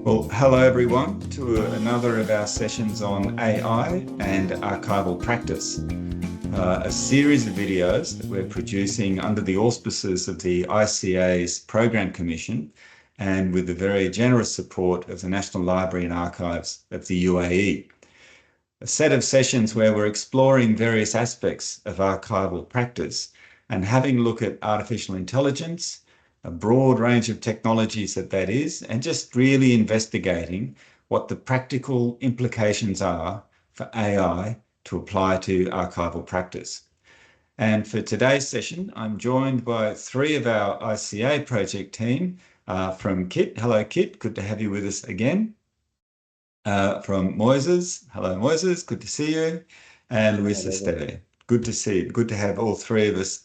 Well, hello everyone to another of our sessions on AI and archival practice, a series of videos that we're producing under the auspices of the ICA's Program Commission and with the very generous support of the National Library and Archives of the UAE. A set of sessions where we're exploring various aspects of archival practice and having a look at artificial intelligence, a broad range of technologies that is, and just really investigating what the practical implications are for AI to apply to archival practice. And for today's session, I'm joined by three of our ICA project team from Kit. Hello, Kit. Good to have you with us again. From Moises. Hello, Moises. Good to see you. And Luis Esteve. Good to see you. Good to have all three of us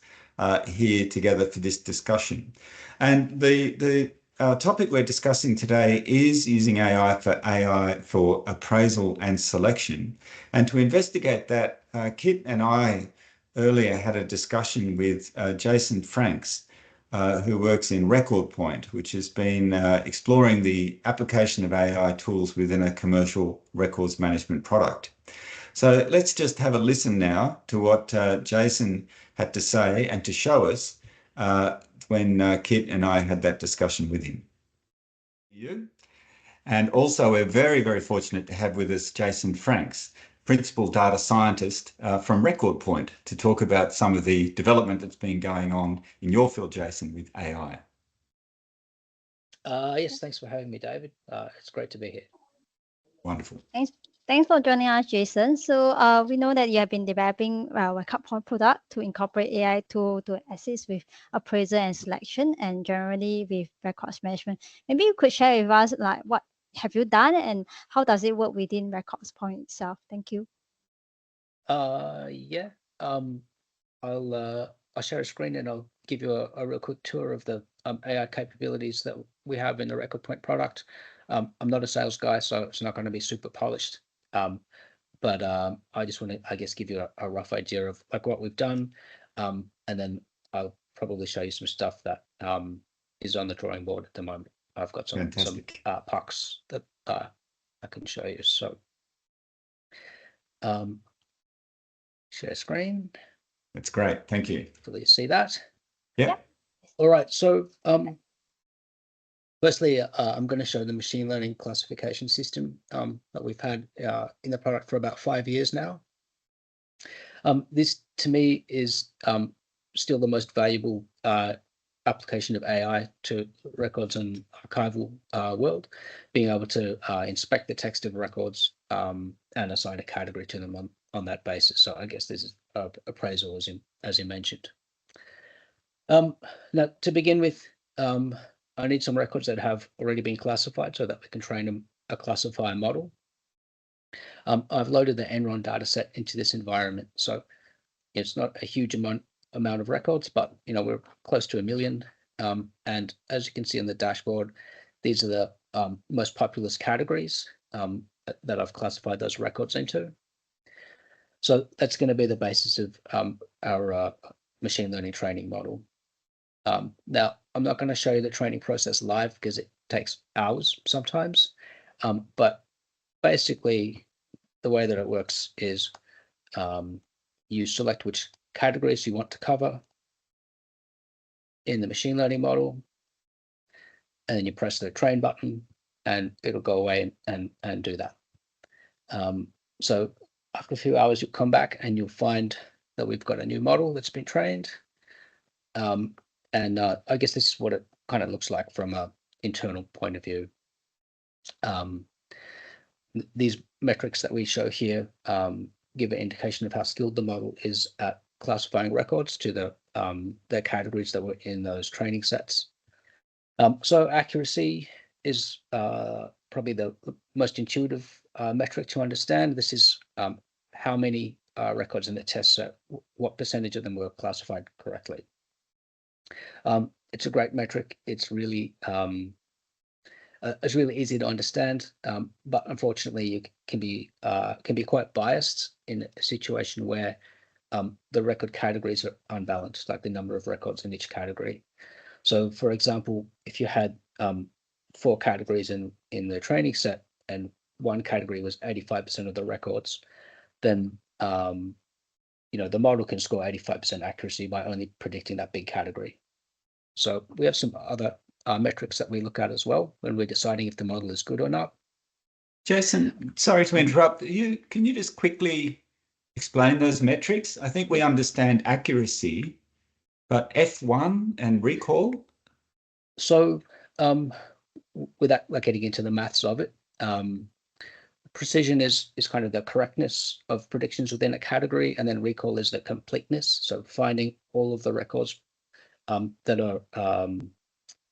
here together for this discussion. And the topic we're discussing today is using AI for appraisal and selection. And to investigate that, Kit and I earlier had a discussion with Jason Franks, who works in RecordPoint, which has been exploring the application of AI tools within a commercial records management product. So let's just have a listen now to what Jason had to say and to show us when Kit and I had that discussion with him. And also we're very, very fortunate to have with us Jason Franks, Principal Data Scientist from RecordPoint, to talk about some of the development that's been going on in your field, Jason, with AI. Yes, thanks for having me, David. It's great to be here. Wonderful. Thanks for joining us, Jason. So we know that you have been developing a RecordPoint product to incorporate AI to assist with appraisal and selection and generally with records management. Maybe you could share with us like what have you done and how does it work within RecordPoint itself? Thank you. Yeah. I'll share a screen and I'll give you a real quick tour of the AI capabilities that we have in the RecordPoint product. I'm not a sales guy, so it's not going to be super polished. But I just want to, I guess, give you a rough idea of like what we've done, and then I'll probably show you some stuff that is on the drawing board at the moment. I've got some pucks that I can show you. So share screen. That's great. Thank you. Hopefully you see that. Yeah. All right. So firstly, I'm going to show the machine learning classification system that we've had in the product for about 5 years now. This, to me, is still the most valuable application of AI to records and archival world, being able to inspect the text of records and assign a category to them on that basis. So I guess this is appraisal, as you mentioned. Now, to begin with, I need some records that have already been classified so that we can train a classifier model. I've loaded the Enron dataset into this environment, so it's not a huge amount of records, but we're close to 1 million. And as you can see on the dashboard, these are the most populous categories that I've classified those records into. So that's going to be the basis of our machine learning training model. Now, I'm not going to show you the training process live because it takes hours sometimes, but basically the way that it works is you select which categories you want to cover in the machine learning model, and then you press the train button and it'll go away and do that. So after a few hours, you'll come back and you'll find that we've got a new model that's been trained. And I guess this is what it kind of looks like from an internal point of view. These metrics that we show here give an indication of how skilled the model is at classifying records to the categories that were in those training sets. So accuracy is probably the most intuitive metric to understand. This is how many records in the test set, what percentage of them were classified correctly. It's a great metric. It's really easy to understand, but unfortunately, you can be quite biased in a situation where the record categories are unbalanced, like the number of records in each category. So, for example, if you had 4 categories in the training set, and one category was 85% of the records, then the model can score 85% accuracy by only predicting that big category. So we have some other metrics that we look at as well when we're deciding if the model is good or not. Jason, sorry to interrupt. Can you just quickly explain those metrics? I think we understand accuracy, but F1 and recall? So without getting into the maths of it, precision is kind of the correctness of predictions within a category, and then recall is the completeness. So finding all of the records that are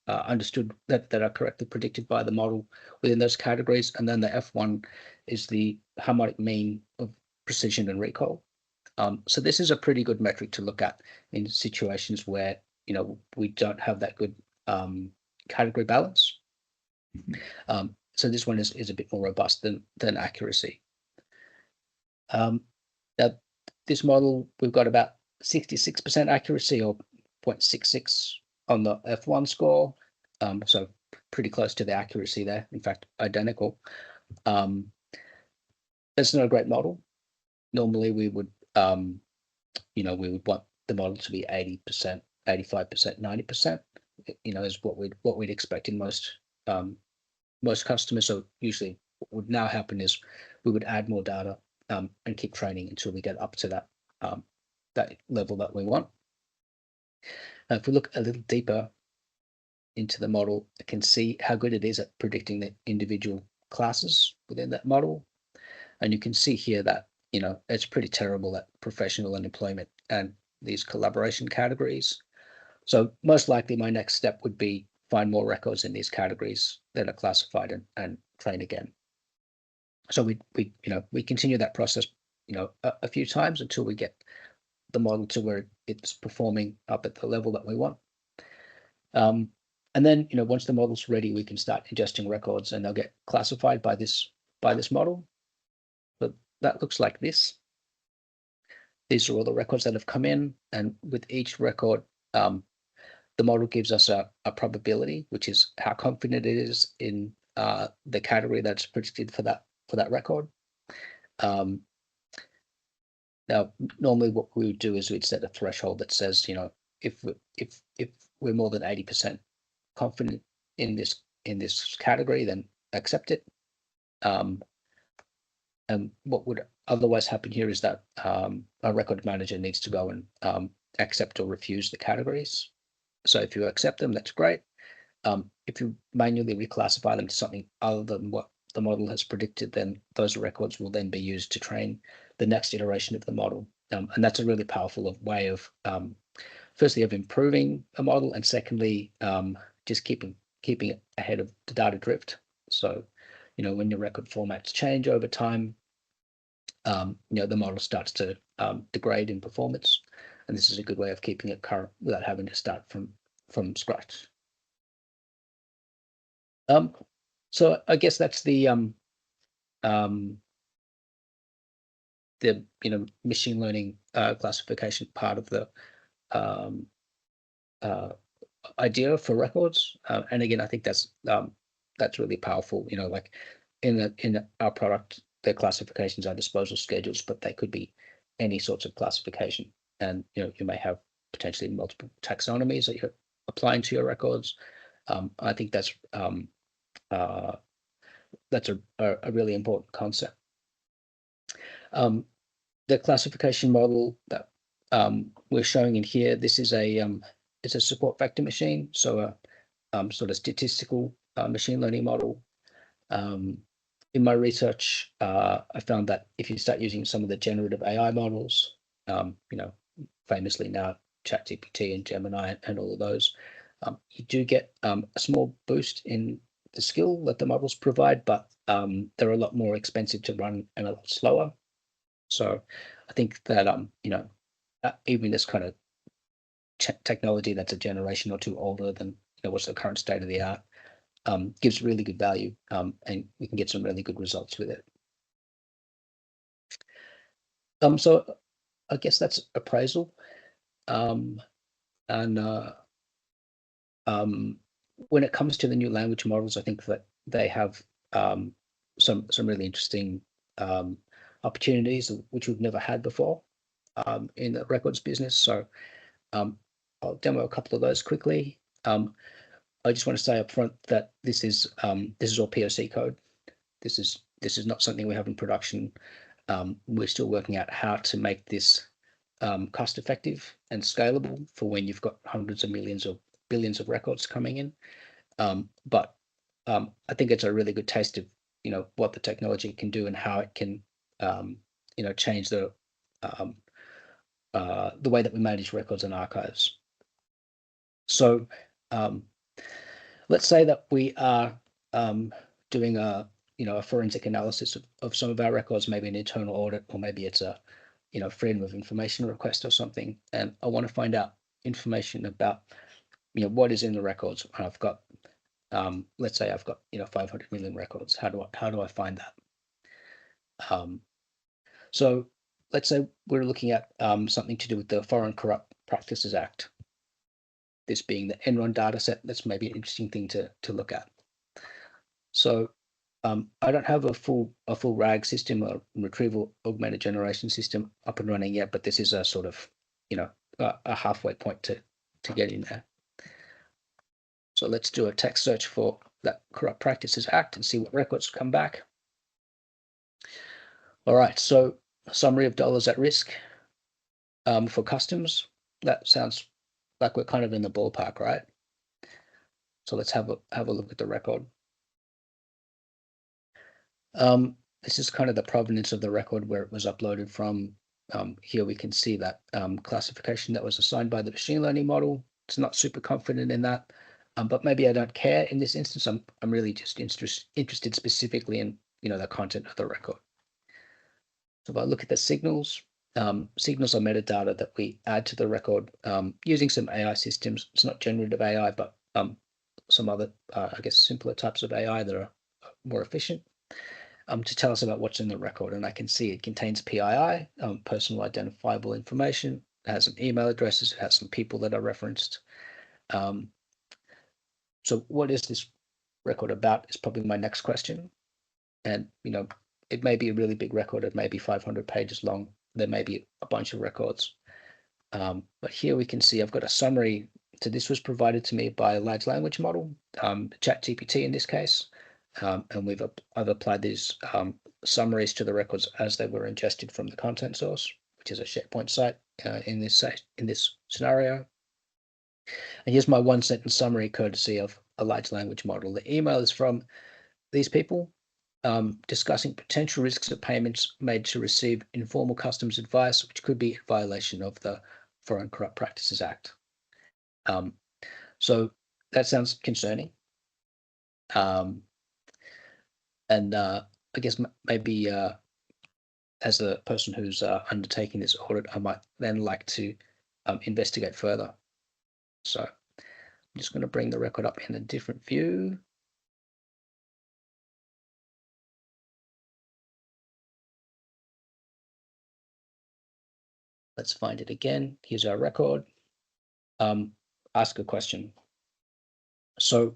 understood, that are correctly predicted by the model within those categories. And then the F1 is the harmonic mean of precision and recall. So this is a pretty good metric to look at in situations where we don't have that good category balance. So this one is a bit more robust than accuracy. Now, this model, we've got about 66% accuracy, or 0.66 on the F1 score. So pretty close to the accuracy there. In fact, identical. That's not a great model. Normally, we would we would want the model to be 80%, 85%, 90%. Is what we'd expect in most customers. So usually what would now happen is we would add more data and keep training until we get up to that level that we want. Now, if we look a little deeper into the model, I can see how good it is at predicting the individual classes within that model. And you can see here that it's pretty terrible at professional and employment and these collaboration categories. So most likely my next step would be find more records in these categories that are classified and train again. So we continue that process a few times until we get the model to where it's performing up at the level that we want. And then once the model's ready, we can start ingesting records, and they'll get classified by this model. But that looks like this. These are all the records that have come in, and with each record, the model gives us a probability, which is how confident it is in the category that's predicted for that record. Now, normally what we would do is we'd set a threshold that says, if we're more than 80% confident in this category, then accept it. And what would otherwise happen here is that a record manager needs to go and accept or refuse the categories. So if you accept them, that's great. If you manually reclassify them to something other than what the model has predicted, then those records will then be used to train the next iteration of the model. And that's a really powerful way of, firstly, of improving a model, and secondly, just keeping it ahead of the data drift. So, when your record formats change over time, the model starts to degrade in performance. And this is a good way of keeping it current without having to start from scratch. So I guess that's the machine learning classification part of the idea for records. And again, I think that's really powerful. Like in our product, the classifications are disposal schedules, but they could be any sorts of classification. And you may have potentially multiple taxonomies that you're applying to your records. I think that's a really important concept. The classification model that we're showing in here, this is it's a support vector machine, so a sort of statistical machine learning model. In my research, I found that if you start using some of the generative AI models, famously now ChatGPT and Gemini and all of those, you do get a small boost in the skill that the models provide, but they're a lot more expensive to run and a lot slower. So I think that even this kind of technology that's a generation or two older than what's the current state of the art gives really good value, and we can get some really good results with it. So I guess that's appraisal. And when it comes to the new language models, I think that they have some really interesting opportunities which we've never had before in the records business. So I'll demo a couple of those quickly. I just want to say up front that this is all POC code. This is not something we have in production. We're still working out how to make this cost effective and scalable for when you've got hundreds of millions or billions of records coming in. But I think it's a really good taste of what the technology can do and how it can change the way that we manage records and archives. So let's say that we are doing a forensic analysis of some of our records, maybe an internal audit, or maybe it's a freedom of information request or something, and I want to find out information about what is in the records. And I've got let's say I've got 500 million records. How do I find that? So let's say we're looking at something to do with the Foreign Corrupt Practices Act. This being the Enron data set, that's maybe an interesting thing to look at. So I don't have a full RAG system or retrieval augmented generation system up and running yet, but this is a sort of a halfway point to get in there. So let's do a text search for that Corrupt Practices Act and see what records come back. All right, so a summary of dollars at risk for customs. That sounds like we're kind of in the ballpark, right? So let's have a look at the record. This is kind of the provenance of the record where it was uploaded from. Here we can see that classification that was assigned by the machine learning model. It's not super confident in that, but maybe I don't care in this instance. I'm really just interested specifically in the content of the record. So if I look at the signals, signals are metadata that we add to the record using some AI systems. It's not generative AI, but some other, I guess, simpler types of AI that are more efficient to tell us about what's in the record. And I can see it contains PII, personal identifiable information. It has some email addresses. It has some people that are referenced. So what is this record about is probably my next question. And, it may be a really big record. It may be 500 pages long. There may be a bunch of records. But here we can see I've got a summary. So this was provided to me by a large language model, ChatGPT in this case. And I've applied these summaries to the records as they were ingested from the content source, which is a SharePoint site in this scenario. And here's my one sentence summary courtesy of a large language model. The email is from these people discussing potential risks of payments made to receive informal customs advice, which could be in violation of the Foreign Corrupt Practices Act. So that sounds concerning. And I guess maybe as a person who's undertaking this audit, I might then like to investigate further. So I'm just going to bring the record up in a different view. Let's find it again. Here's our record. Ask a question. So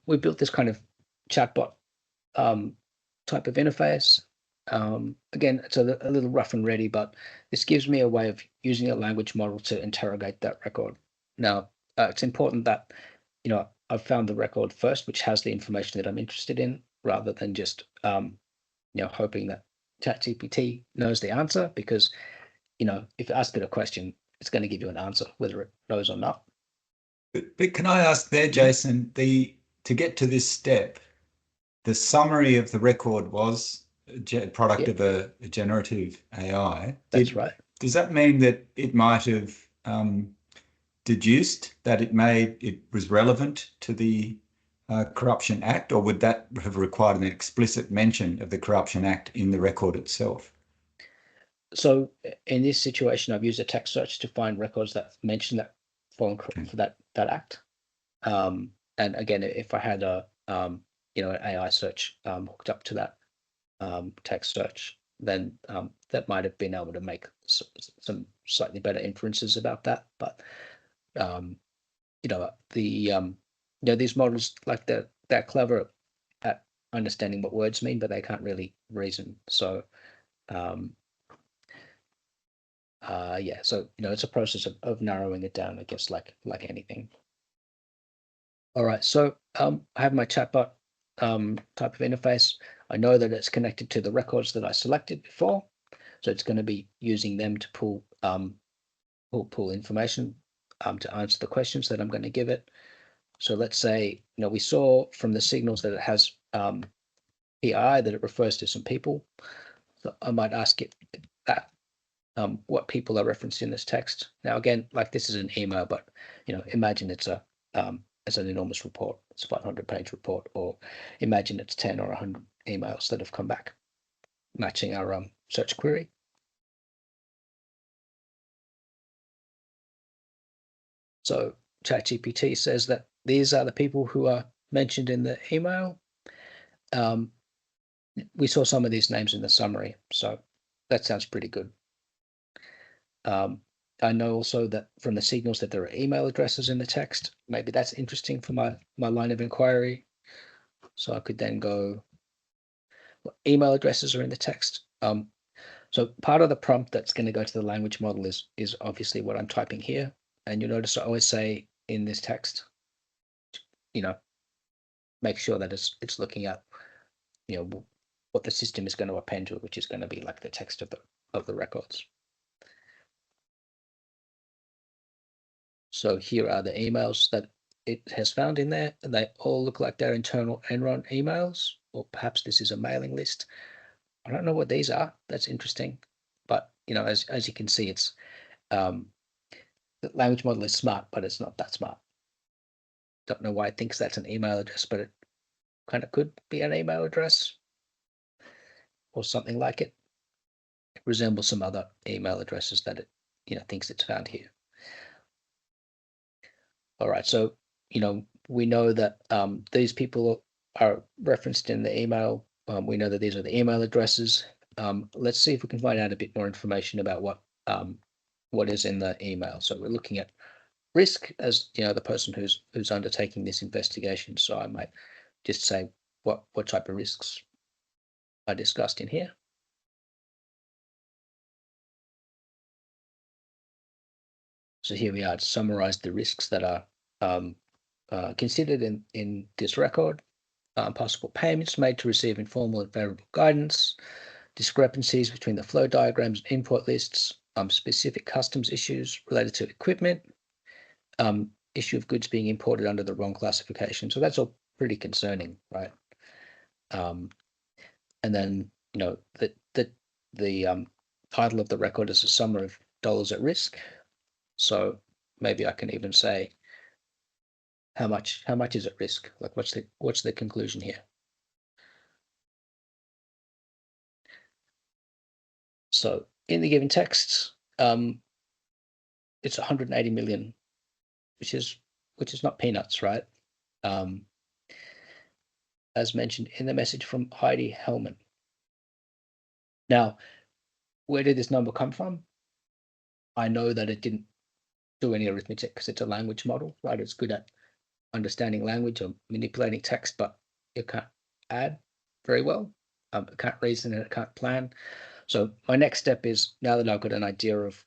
we built this kind of chatbot type of interface. Again, it's a little rough and ready, but this gives me a way of using a language model to interrogate that record. Now, it's important that I've found the record first, which has the information that I'm interested in, rather than just hoping that ChatGPT knows the answer, because if you ask it a question, it's going to give you an answer, whether it knows or not. But can I ask there, Jason, to get to this step, the summary of the record was a product of a generative AI. That's right. Does that mean that it might have deduced that it was relevant to the Corruption Act, or would that have required an explicit mention of the Corruption Act in the record itself? So in this situation, I've used a text search to find records that mention that for that act. And again, if I had an AI search hooked up to that text search, then that might have been able to make some slightly better inferences about that. But these models, like they're clever at understanding what words mean, but they can't really reason. So yeah, so it's a process of narrowing it down, I guess, like anything. All right, so I have my chatbot type of interface. I know that it's connected to the records that I selected before, so it's going to be using them to pull information to answer the questions that I'm going to give it. So let's say we saw from the signals that it has PI, that it refers to some people. So I might ask it that what people are referenced in this text. Now again, like this is an email, but imagine it's an enormous report. It's a 500-page report, or imagine it's 10 or 100 emails that have come back matching our search query. So ChatGPT says that these are the people who are mentioned in the email. We saw some of these names in the summary, so that sounds pretty good. I know also that from the signals that there are email addresses in the text. Maybe that's interesting for my line of inquiry. So I could then go, what email addresses are in the text. So part of the prompt that's going to go to the language model is obviously what I'm typing here. And you notice I always say in this text, make sure that it's looking at what the system is going to append to it, which is going to be like the text of the records. So here are the emails that it has found in there, and they all look like they're internal Enron emails, or perhaps this is a mailing list. I don't know what these are. That's interesting. But as you can see, it's the language model is smart, but it's not that smart. Don't know why it thinks that's an email address, but it kind of could be an email address or something like it. It resembles some other email addresses that it thinks it's found here. All right, so we know that these people are referenced in the email. We know that these are the email addresses. Let's see if we can find out a bit more information about what is in the email. So we're looking at risk as the person who's undertaking this investigation. So I might just say what type of risks are discussed in here. So here we are to summarize the risks that are considered in this record. Possible payments made to receive informal and favorable guidance, discrepancies between the flow diagrams and import lists, specific customs issues related to equipment, issue of goods being imported under the wrong classification. So that's all pretty concerning, right? And then the title of the record is a summary of dollars at risk. So maybe I can even say how much is at risk? Like what's the conclusion here? So in the given text, it's 180 million, which is not peanuts, right? As mentioned in the message from Heidi Hellman. Now, where did this number come from? I know that it didn't do any arithmetic because it's a language model, right? It's good at understanding language or manipulating text, but it can't add very well. It can't reason and it can't plan. So my next step is, now that I've got an idea of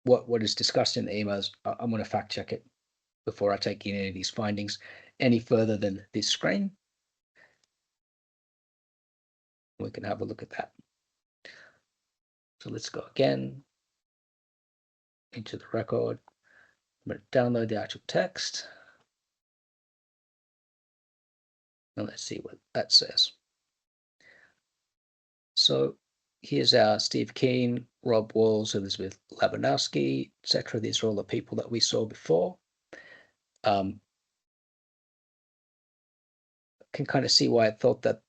what is discussed in the emails, I'm going to fact check it before I take any of these findings any further than this screen. We can have a look at that. So let's go again into the record. I'm going to download the actual text. And let's see what that says. So here's our Steve Keen, Rob Walls, Elizabeth Labanowski, etc. These are all the people that we saw before. Can kind of see why I thought that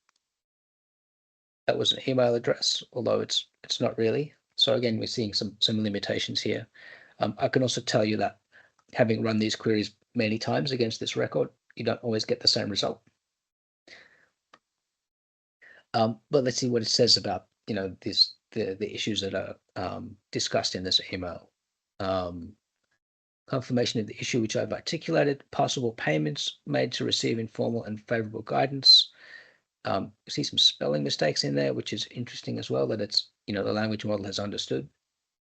was an email address, although it's not really. So again, we're seeing some limitations here. I can also tell you that having run these queries many times against this record, you don't always get the same result. But let's see what it says about the issues that are discussed in this email. confirmation of the issue which I've articulated, possible payments made to receive informal and favorable guidance. See some spelling mistakes in there, which is interesting as well, that it's, the language model has understood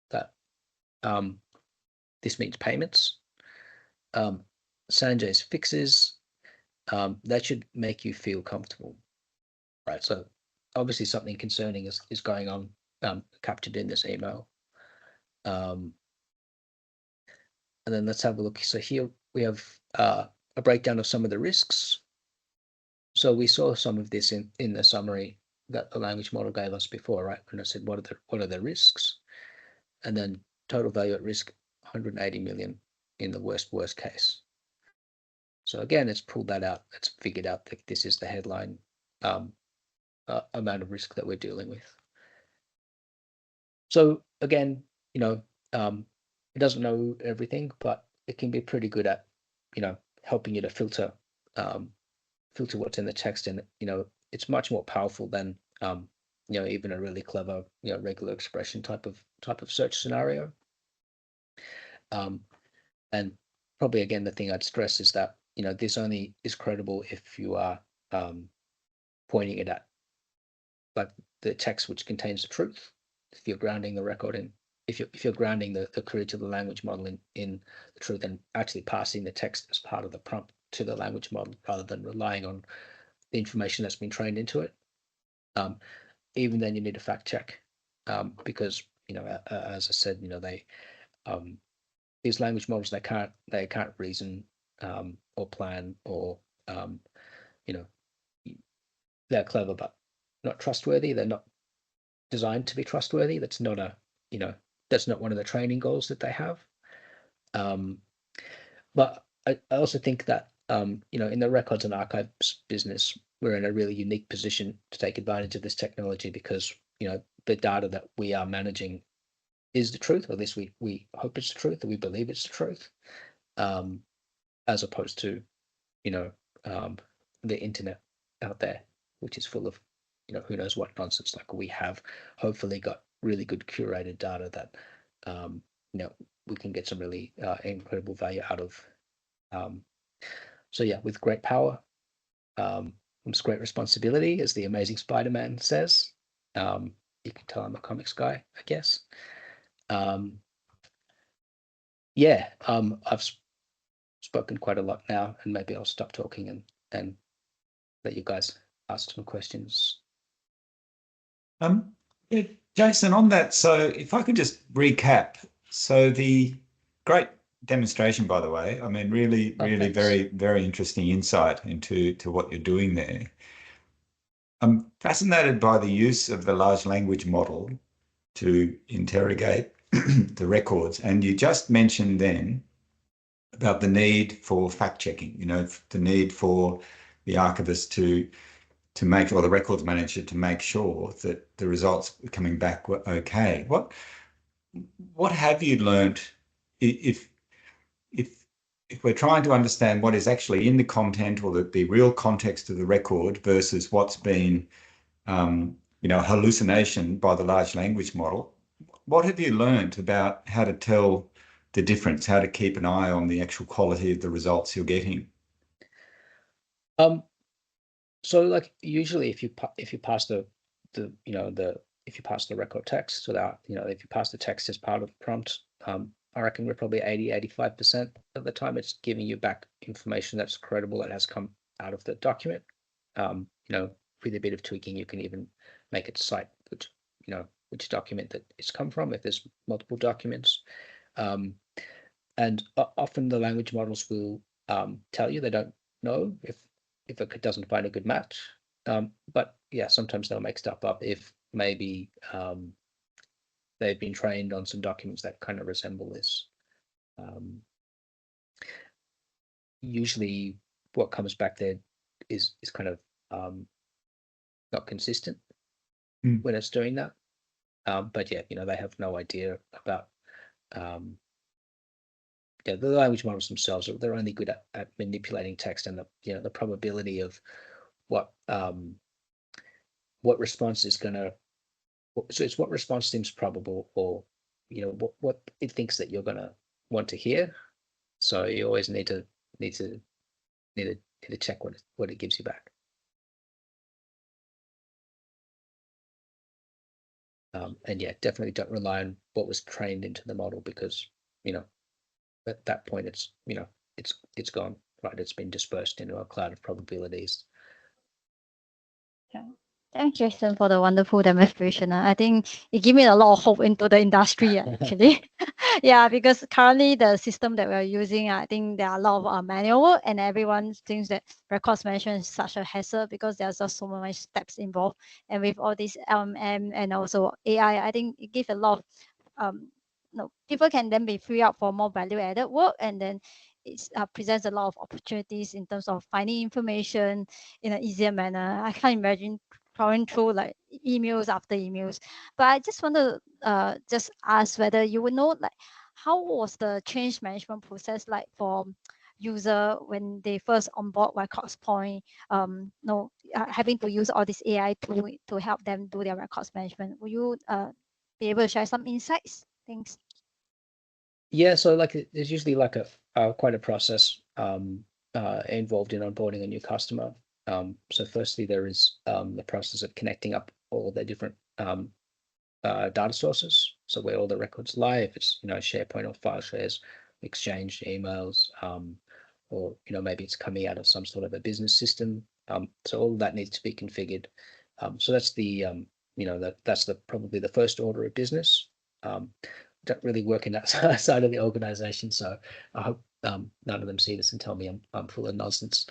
that this means payments. Sanjay's fixes, that should make you feel comfortable, right? So obviously something concerning is going on, captured in this email. And then let's have a look. So here we have a breakdown of some of the risks. So we saw some of this in the summary that the language model gave us before, right? When I said, what are the risks? And then total value at risk, 180 million in the worst case. So again, it's pulled that out. It's figured out that this is the headline amount of risk that we're dealing with. So again, it doesn't know everything, but it can be pretty good at, helping you to filter what's in the text, and it's much more powerful than even a really clever regular expression type of search scenario. And probably again, the thing I'd stress is that this only is credible if you are pointing it at like the text which contains the truth. If you're grounding the record in, if you're grounding the query to the language model in the truth, and actually passing the text as part of the prompt to the language model rather than relying on the information that's been trained into it. Even then, you need a fact check because as I said, they these language models, they can't reason or plan, or they're clever but not trustworthy. They're not designed to be trustworthy. That's not that's not one of the training goals that they have. But I also think that in the records and archives business, we're in a really unique position to take advantage of this technology, because the data that we are managing is the truth, or at least we hope it's the truth, or we believe it's the truth, as opposed to the internet out there, which is full of who knows what nonsense. Like, we have hopefully got really good curated data that we can get some really incredible value out of. So yeah, with great power comes great responsibility, as the Amazing Spider-Man says. You can tell I'm a comics guy, I guess. I've spoken quite a lot now, and maybe I'll stop talking and let you guys ask some questions. Yeah, Jason, on that, so if I could just recap. So the great demonstration, by the way, I mean, really Thanks. very, very interesting insight into what you're doing there. I'm fascinated by the use of the large language model to interrogate the records. And you just mentioned then about the need for fact checking, the need for the archivist to make, or the records manager to make sure that the results coming back were okay. What have you learned if we're trying to understand what is actually in the content, or the real context of the record, versus what's been hallucination by the large language model? What have you learned about how to tell the difference, how to keep an eye on the actual quality of the results you're getting? So like, usually if you pass the if you pass the record text, so that if you pass the text as part of the prompt, I reckon we're probably 85% of the time it's giving you back information that's credible, that has come out of the document. With a bit of tweaking, you can even make it cite which document that it's come from, if there's multiple documents. And often the language models will tell you they don't know if it doesn't find a good match. But yeah, sometimes they'll make stuff up if maybe they've been trained on some documents that kind of resemble this. Usually what comes back there is kind of not consistent when it's doing that. But yeah, they have no idea about the language models themselves. They're only good at manipulating text, and the probability of what response is going to, so it's what response seems probable, or what it thinks that you're going to want to hear. So you always need to check what it gives you back. And yeah, definitely don't rely on what was trained into the model, because at that point it's gone, right? It's been dispersed into a cloud of probabilities. Yeah. Thanks, Jason, for the wonderful demonstration. I think it gave me a lot of hope into the industry, actually. Yeah, because currently the system that we're using, I think there are a lot of manual work, and everyone thinks that records management is such a hassle because there's just so many steps involved. And with all this LLM and also AI, I think it gives a lot of people can then be free up for more value added work, and then it presents a lot of opportunities in terms of finding information in an easier manner. I can't imagine trawling through like emails after emails. But I just want to just ask whether you would know, like, how was the change management process like for user when they first onboard RecordPoint, having to use all this AI to help them do their records management? Will you be able to share some insights? Thanks. Yeah, so like there's usually like quite a process involved in onboarding a new customer. So firstly, there is the process of connecting up all the different data sources. So where all the records lie, if it's SharePoint or file shares, Exchange, emails, or maybe it's coming out of some sort of a business system. So all of that needs to be configured. So that's the that's probably the first order of business. Don't really work in that side of the organization, so I hope none of them see this and tell me I'm full of nonsense.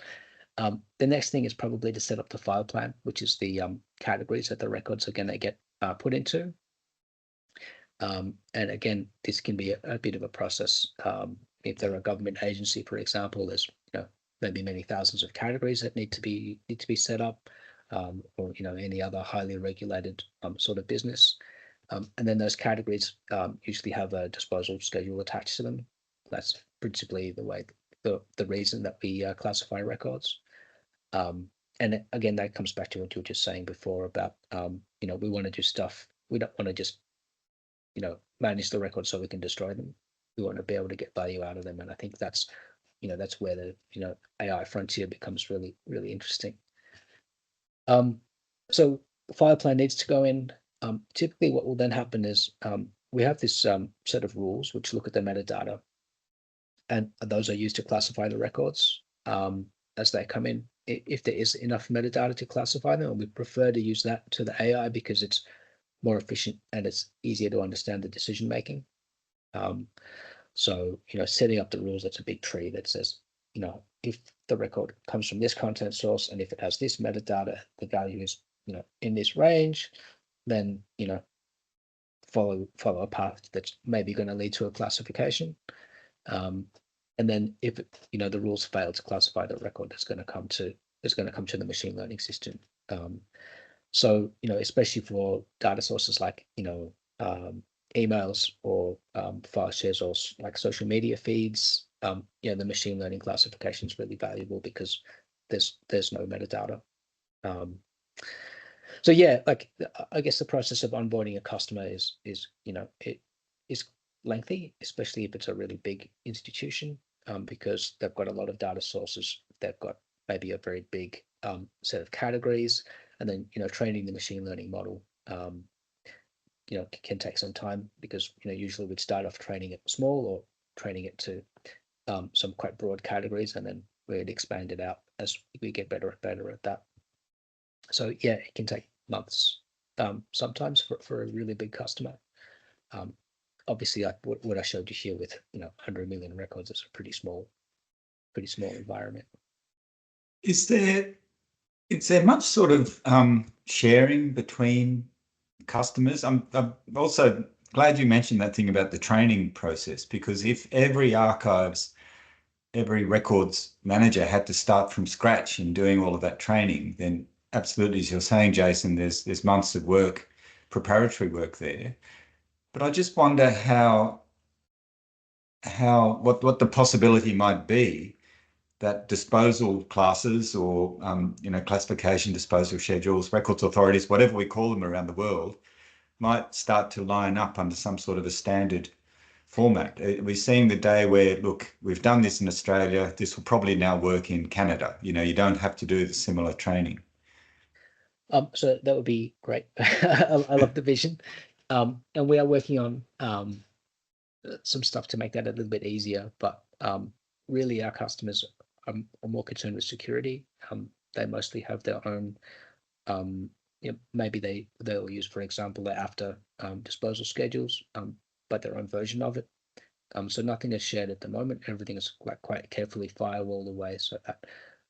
The next thing is probably to set up the file plan, which is the categories that the records are going to get put into. And again, this can be a bit of a process. If they're a government agency, for example, there's maybe many thousands of categories that need to be set up, or any other highly regulated sort of business. And then those categories usually have a disposal schedule attached to them. That's principally the reason that we classify records. And again, that comes back to what you were just saying before about we want to do stuff. We don't want to just manage the records so we can destroy them. We want to be able to get value out of them, and I think that's where the AI frontier becomes really, really interesting. So the file plan needs to go in. Typically what will then happen is we have this set of rules which look at the metadata, and those are used to classify the records as they come in. If there is enough metadata to classify them, and we prefer to use that to the AI because it's more efficient and it's easier to understand the decision making. So setting up the rules, that's a big tree that says if the record comes from this content source and if it has this metadata, the value is in this range, then follow a path that's maybe going to lead to a classification. And then if the rules fail to classify the record, it's going to come to the machine learning system. So especially for data sources like emails or file shares or like social media feeds, the machine learning classification is really valuable because there's no metadata. So yeah, like I guess the process of onboarding a customer is it is lengthy, especially if it's a really big institution, because they've got a lot of data sources. They've got maybe a very big set of categories, and then training the machine learning model can take some time because usually we'd start off training it small or training it to some quite broad categories, and then we'd expand it out as we get better and better at that. So yeah, it can take months sometimes for a really big customer. Obviously, like what I showed you here with 100 million records is a pretty small environment. Is there much sort of sharing between customers? I'm also glad you mentioned that thing about the training process, because if every records manager had to start from scratch in doing all of that training, then absolutely, as you're saying, Jason, there's months of work, preparatory work there. But I just wonder what the possibility might be that disposal classes or classification, disposal schedules, records authorities, whatever we call them around the world, might start to line up under some sort of a standard format? We're seeing the day where, look, we've done this in Australia, this will probably now work in Canada. You don't have to do the similar training. So that would be great. I love the vision. And we are working on some stuff to make that a little bit easier, but really our customers are more concerned with security. They mostly have their own, maybe they'll use, for example, their after disposal schedules, but their own version of it. So nothing is shared at the moment. Everything is quite carefully firewalled away so that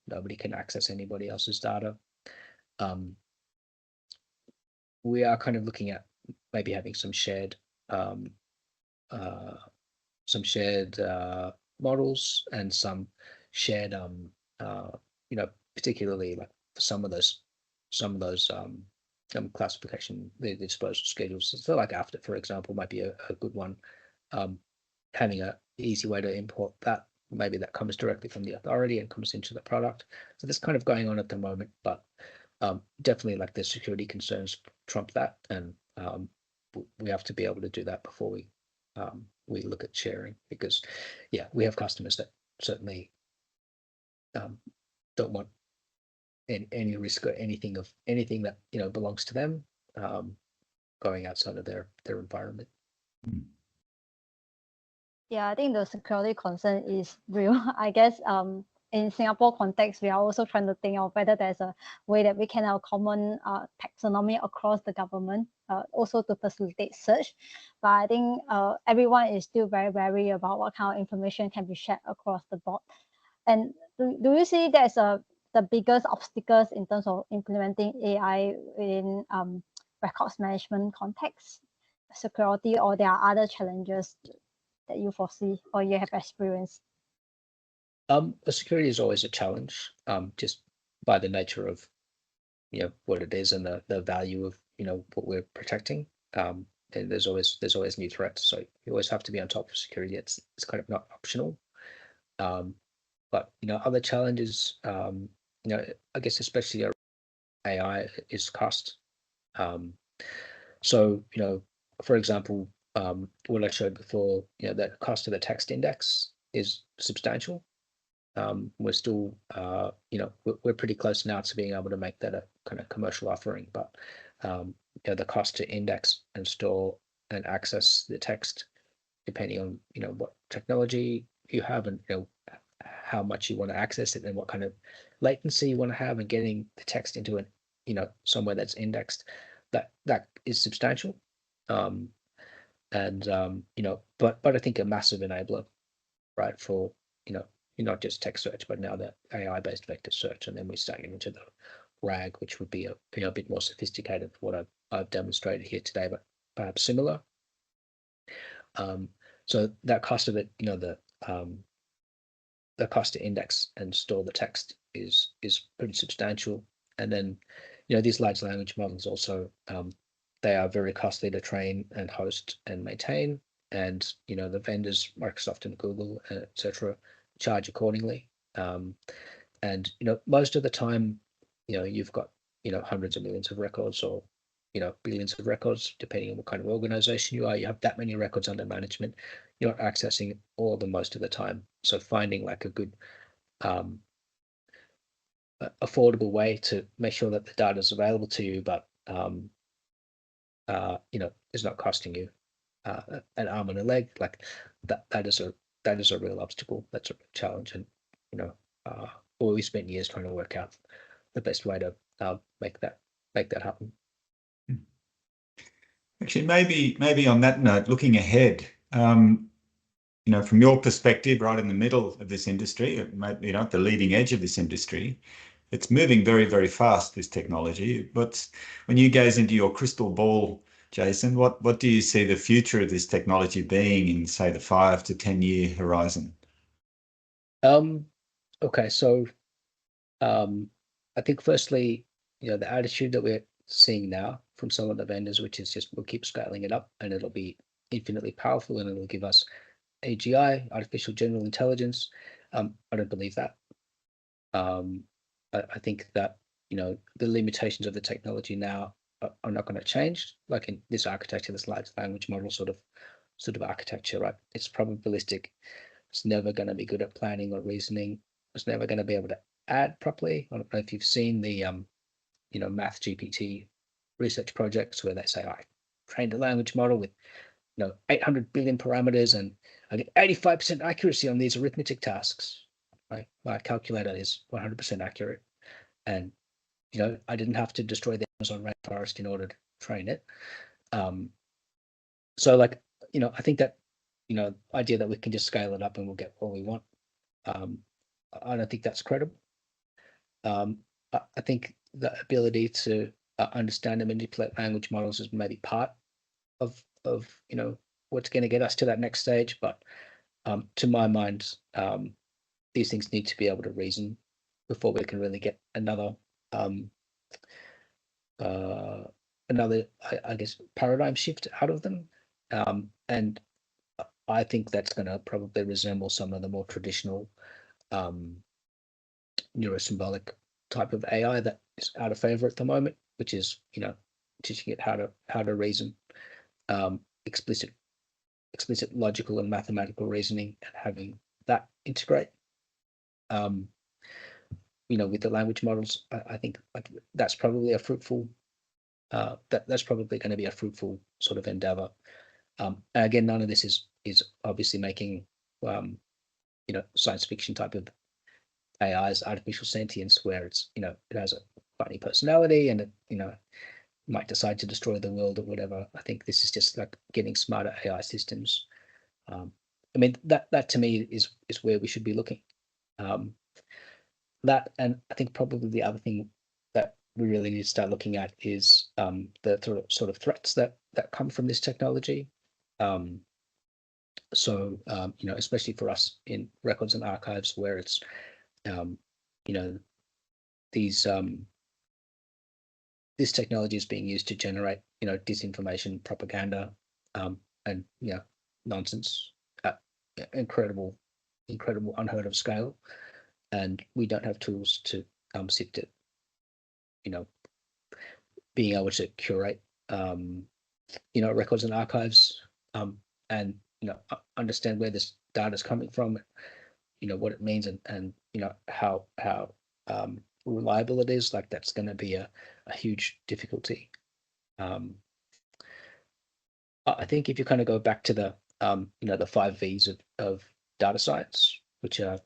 nobody can access anybody else's data. We are kind of looking at maybe having some shared models and some shared particularly like for some of those classification, the disposal schedules. So like after, for example, might be a good one. Having an easy way to import that, maybe that comes directly from the authority and comes into the product. So this kind of going on at the moment, but definitely like the security concerns trump that, and we have to be able to do that before we look at sharing, because we have customers that certainly don't want any risk or anything that belongs to them going outside of their environment. Yeah, I think the security concern is real. I guess in Singapore context, we are also trying to think of whether there's a way that we can have a common taxonomy across the government, also to facilitate search. But I think everyone is still very wary about what kind of information can be shared across the board. And do you see there's the biggest obstacles in terms of implementing AI in records management context, security, or there are other challenges that you foresee or you have experienced? Security is always a challenge, just by the nature of what it is and the value of what we're protecting. And there's always new threats, so you always have to be on top of security. It's kind of not optional. But other challenges, I guess especially AI is cost. So for example, what I showed before, the cost of the text index is substantial. We're still, we're pretty close now to being able to make that a kind of commercial offering, but the cost to index and store and access the text, depending on what technology you have and how much you want to access it and what kind of latency you want to have, and getting the text into an somewhere that's indexed, that is substantial. But I think a massive enabler, right, for not just text search, but now the AI-based vector search, and then we start getting into the RAG, which would be a bit more sophisticated for what I've demonstrated here today, but perhaps similar. So that cost of it, the cost to index and store the text is pretty substantial. And then these large language models also, they are very costly to train and host and maintain, and the vendors, Microsoft and Google, etc., charge accordingly. And most of the time, you've got hundreds of millions of records, or billions of records, depending on what kind of organization you are. You have that many records under management. You're not accessing all of them most of the time. So finding like a good affordable way to make sure that the data is available to you, but is not costing you an arm and a leg, like that is a real obstacle. That's a challenge, and we spent years trying to work out the best way to make that happen. Actually, maybe on that note, looking ahead, from your perspective, right in the middle of this industry, at the leading edge of this industry, it's moving very, very fast, this technology. But when you gaze into your crystal ball, Jason, what do you see the future of this technology being in, say, the 5 to 10 year horizon? Okay, so I think firstly, the attitude that we're seeing now from some of the vendors, which is just we'll keep scaling it up and it'll be infinitely powerful and it'll give us AGI, artificial general intelligence. I don't believe that. I think that the limitations of the technology now are not going to change. Like in this architecture, this large language model sort of sort of architecture, right? It's probabilistic. It's never going to be good at planning or reasoning. It's never going to be able to add properly. I don't know if you've seen the Math GPT research projects where they say, I trained a language model with 800 billion parameters and I get 85% accuracy on these arithmetic tasks. Right? My calculator is 100% accurate. And I didn't have to destroy the Amazon rainforest in order to train it. So I think that idea that we can just scale it up and we'll get what we want. I don't think that's credible. I think the ability to understand and manipulate language models is maybe part of what's going to get us to that next stage. But to my mind, these things need to be able to reason before we can really get another I guess paradigm shift out of them. And I think that's going to probably resemble some of the more traditional neurosymbolic type of AI that is out of favor at the moment, which is teaching it how to reason, explicit logical and mathematical reasoning, and having that integrate. With the language models, I think that's probably a fruitful. That's probably going to be a fruitful sort of endeavor. Again, none of this is obviously making science fiction type of AI's artificial sentience, where it's it has a funny personality and it might decide to destroy the world or whatever. I think this is just like getting smarter AI systems. I mean that to me is where we should be looking. That, and I think probably the other thing that we really need to start looking at is the sort of threats that come from this technology. So especially for us in records and archives, where it's these this technology is being used to generate disinformation, propaganda, and nonsense at incredible, unheard of scale, and we don't have tools to sift it. Being able to curate records and archives, and understand where this data is coming from, what it means, and how reliable it is. Like, that's going to be a huge difficulty. I think if you kind of go back to the the 5 V's of data science, which are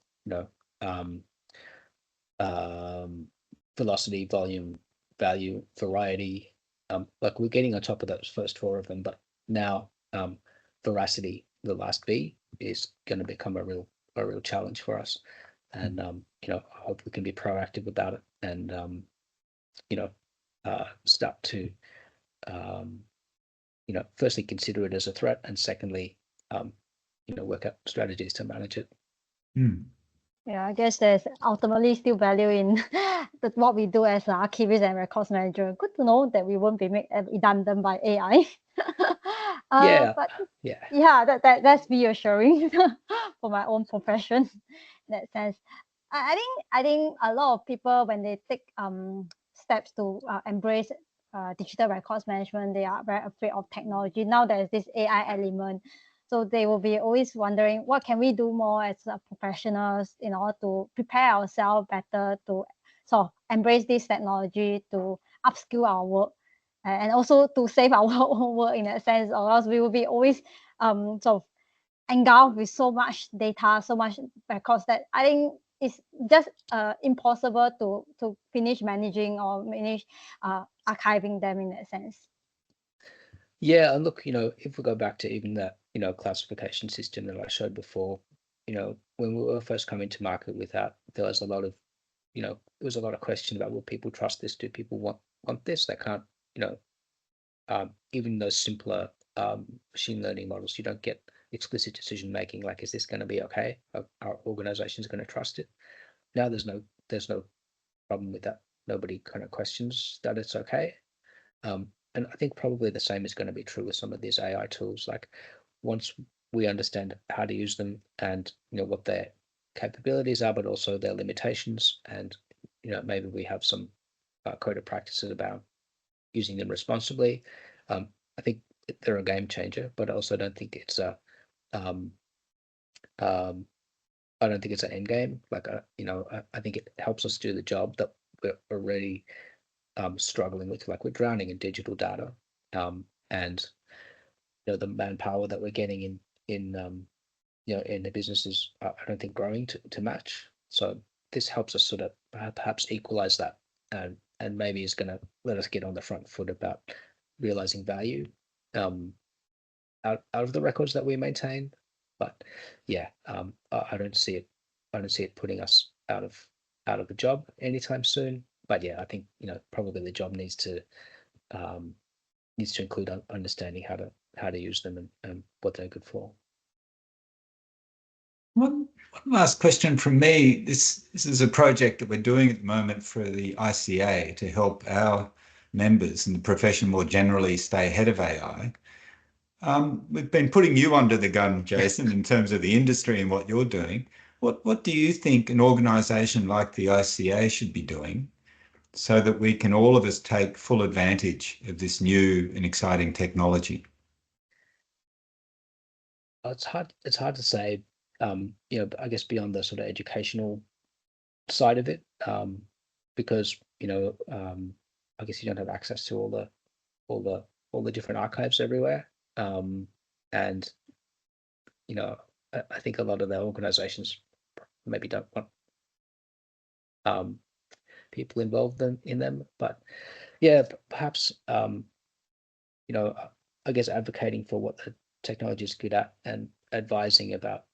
velocity, volume, value, variety, like we're getting on top of those first 4 of them, but now veracity, the last V, is going to become a real challenge for us. And I hope we can be proactive about it, and start to firstly consider it as a threat, and secondly work out strategies to manage it. Yeah, I guess there's ultimately still value in what we do as an archivist and records manager. Good to know that we won't be made redundant by AI. But that's reassuring for my own profession in that sense. I think a lot of people, when they take steps to embrace digital records management, they are very afraid of technology. Now there's this AI element, so they will be always wondering, what can we do more as professionals in order to prepare ourselves better to sort of embrace this technology, to upskill our work, and also to save our own work in that sense, or else we will be always sort of engulfed with so much data, so much records, that I think it's just impossible to finish managing or manage archiving them in that sense. Yeah, and look, if we go back to even that, classification system that I showed before, when we were first coming to market with that, there was a lot of question about, will people trust this? Do people want this? They can't, even those simpler machine learning models, you don't get explicit decision making. Like, is this going to be okay? Are organizations going to trust it? Now there's no problem with that. Nobody kind of questions that it's okay. And I think probably the same is going to be true with some of these AI tools. Like, once we understand how to use them, and what their capabilities are, but also their limitations, and maybe we have some code of practices about using them responsibly, I think they're a game changer, but I also don't think it's a I don't think it's an end game. Like, I think it helps us do the job that we're already struggling with. Like, we're drowning in digital data, and the manpower that we're getting in the businesses, I don't think growing to match. So this helps us sort of perhaps equalize that, and maybe is going to let us get on the front foot about realizing value out of the records that we maintain. But yeah, I don't see it putting us out of a job anytime soon. But yeah, I think probably the job needs to include understanding how to use them and what they're good for. One last question from me. This is a project that we're doing at the moment for the ICA to help our members and the profession more generally stay ahead of AI. We've been putting you under the gun, Jason, in terms of the industry and what you're doing. What do you think an organisation like the ICA should be doing so that we can all of us take full advantage of this new and exciting technology? It's hard to say, I guess beyond the sort of educational side of it, because I guess you don't have access to all the different archives everywhere, and I think a lot of the organizations maybe don't want people involved in them, but yeah, perhaps I guess advocating for what the technology is good at and advising about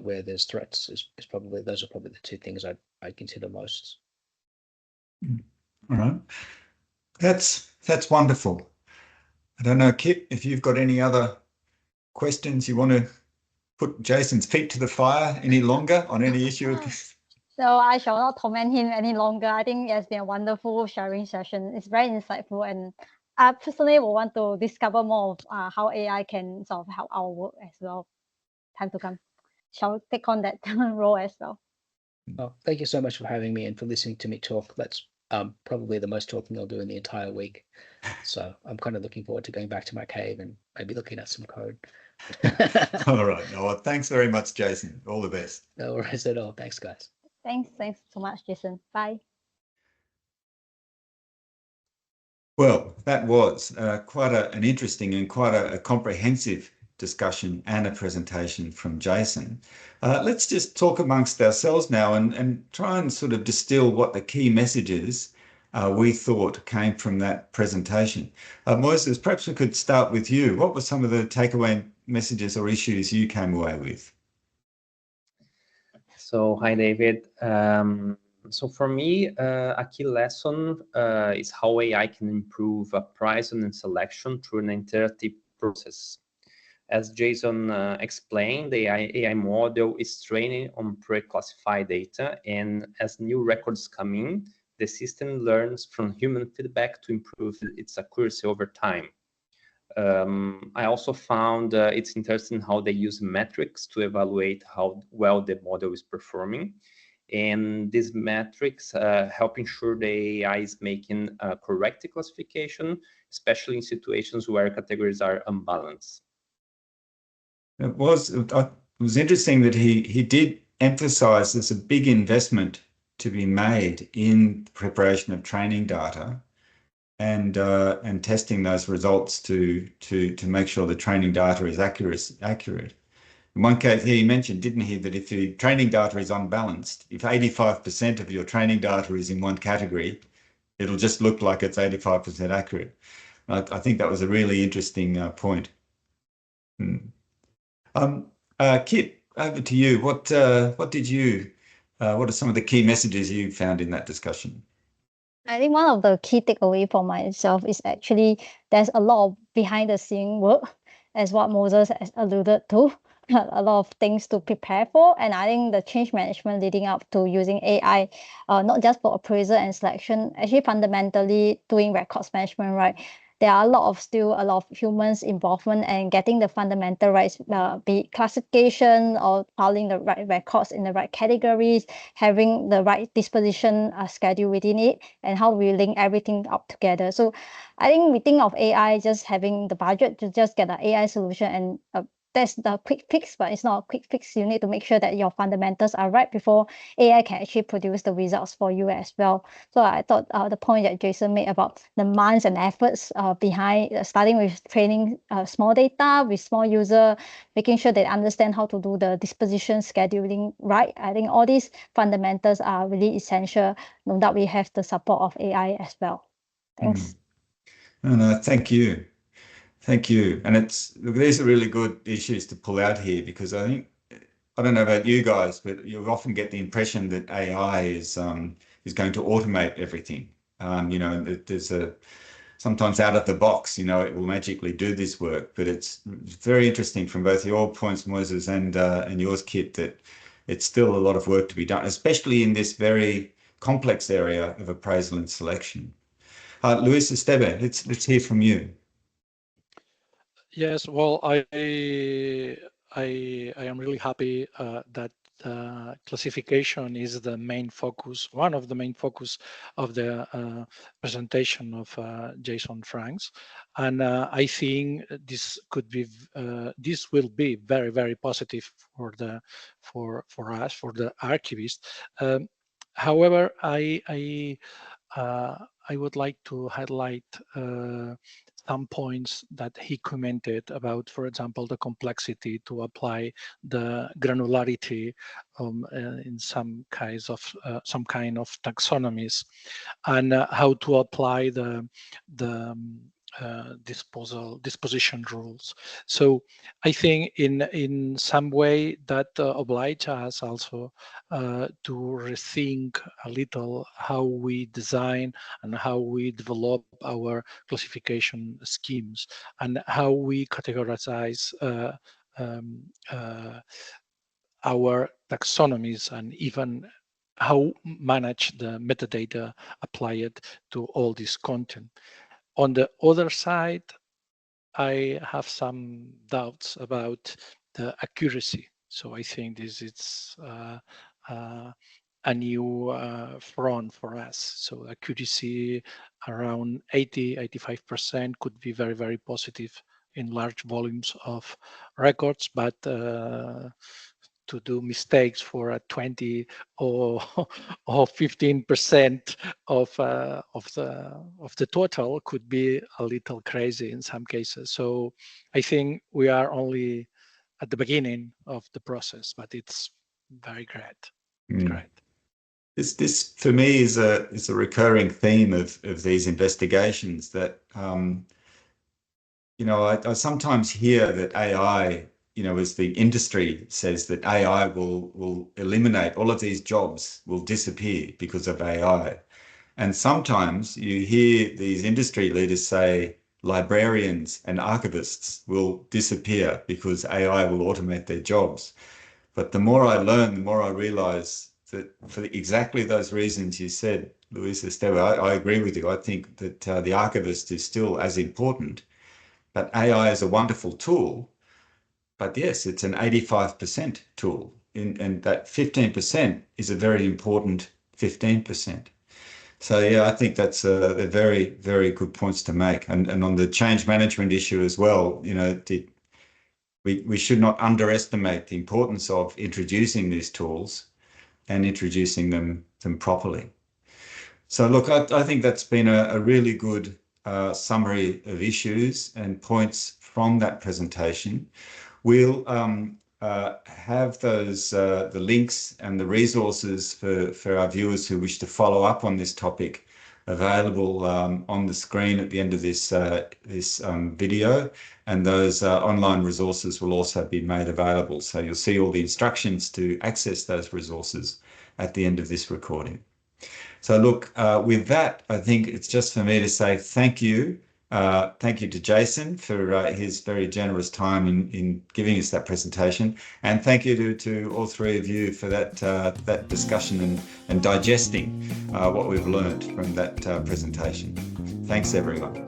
where there's threats is probably, those are probably the two things I'd consider most. All right, that's wonderful. I don't know, Kit, if you've got any other questions you want to put Jason's feet to the fire any longer on any issue. So I shall not torment him any longer. I think it has been a wonderful sharing session. It's very insightful, and I personally will want to discover more of how AI can sort of help our work as well. Time to come. Shall take on that role as well. Well, thank you so much for having me and for listening to me talk. That's probably the most talking I'll do in the entire week. So I'm kind of looking forward to going back to my cave and maybe looking at some code. All right. Well, thanks very much, Jason. All the best. No worries at all. Thanks, guys. Thanks so much, Jason. Bye. Well, that was quite an interesting and quite a comprehensive discussion and a presentation from Jason. Let's just talk amongst ourselves now and try and sort of distill what the key messages we thought came from that presentation. Moises, perhaps we could start with you. What were some of the takeaway messages or issues you came away with? So, hi, David. So for me, a key lesson is how AI can improve appraisal and selection through an iterative process. As Jason explained, the AI model is training on pre-classified data, and as new records come in, the system learns from human feedback to improve its accuracy over time. I also found it's interesting how they use metrics to evaluate how well the model is performing. And these metrics help ensure the AI is making a correct classification, especially in situations where categories are unbalanced. It was interesting that he did emphasize there's a big investment to be made in the preparation of training data and testing those results to make sure the training data is accurate. In one case, he mentioned, didn't he, that if the training data is unbalanced, if 85% of your training data is in one category, it'll just look like it's 85% accurate. I think that was a really interesting point. Kit, over to you. What are some of the key messages you found in that discussion? I think one of the key takeaway for myself is actually there's a lot of behind the scene work, as what Moses has alluded to, a lot of things to prepare for. And I think the change management leading up to using AI, not just for appraisal and selection, actually fundamentally doing records management, right? there are still a lot of humans involvement and getting the fundamental rights, be it classification or filing the right records in the right categories, having the right disposition schedule within it, and how we link everything up together. So I think we think of AI just having the budget to just get an AI solution, and that's the quick fix, but it's not a quick fix. You need to make sure that your fundamentals are right before AI can actually produce the results for you as well. So I thought the point that Jason made about the months and efforts behind starting with training small data with small user, making sure they understand how to do the disposition scheduling right. I think all these fundamentals are really essential. No doubt we have the support of AI as well. Thanks. No, thank you. Thank you. And these are really good issues to pull out here, because I think, I don't know about you guys, but you often get the impression that AI is going to automate everything. There's sometimes out of the box, it will magically do this work. But it's very interesting from both your points, Moises, and yours, Kit, that it's still a lot of work to be done, especially in this very complex area of appraisal and selection. Luis Esteve, let's hear from you. Yes, well, I am really happy that classification is the main focus, one of the main focus of the presentation of Jason Franks, and I think this will be very, very positive for us, for the archivists. However, I would like to highlight some points that he commented about, for example, the complexity to apply the granularity in some kind of taxonomies, and how to apply the disposition rules. So I think in some way that oblige us also to rethink a little how we design and how we develop our classification schemes and how we categorize our taxonomies, and even how manage the metadata applied to all this content. On the other side, I have some doubts about the accuracy. So I think this is a new front for us. So accuracy around 85% could be very, very positive in large volumes of records, but to do mistakes for a 20 or 15% of the total could be a little crazy in some cases. So I think we are only at the beginning of the process, but it's very great. It's great. This for me is a recurring theme of these investigations, that I sometimes hear that AI, as the industry says, that AI will eliminate all of these jobs, will disappear because of AI. And sometimes you hear these industry leaders say librarians and archivists will disappear because AI will automate their jobs. But the more I learn, the more I realize that for exactly those reasons you said, Luis Esteve, I agree with you. I think that the archivist is still as important, but AI is a wonderful tool. But yes, it's an 85% tool, and that 15% is a very important 15%. So yeah, I think that's a very, very good points to make. And on the change management issue as well, we should not underestimate the importance of introducing these tools and introducing them properly. So look, I think that's been a really good summary of issues and points from that presentation. We'll have those the links and the resources for our viewers who wish to follow up on this topic available on the screen at the end of this video, and those online resources will also be made available. So you'll see all the instructions to access those resources at the end of this recording. So look, with that, I think it's just for me to say thank you. Thank you to Jason for his very generous time in giving us that presentation, and thank you to all three of you for that discussion and digesting what we've learned from that presentation. Thanks, everyone.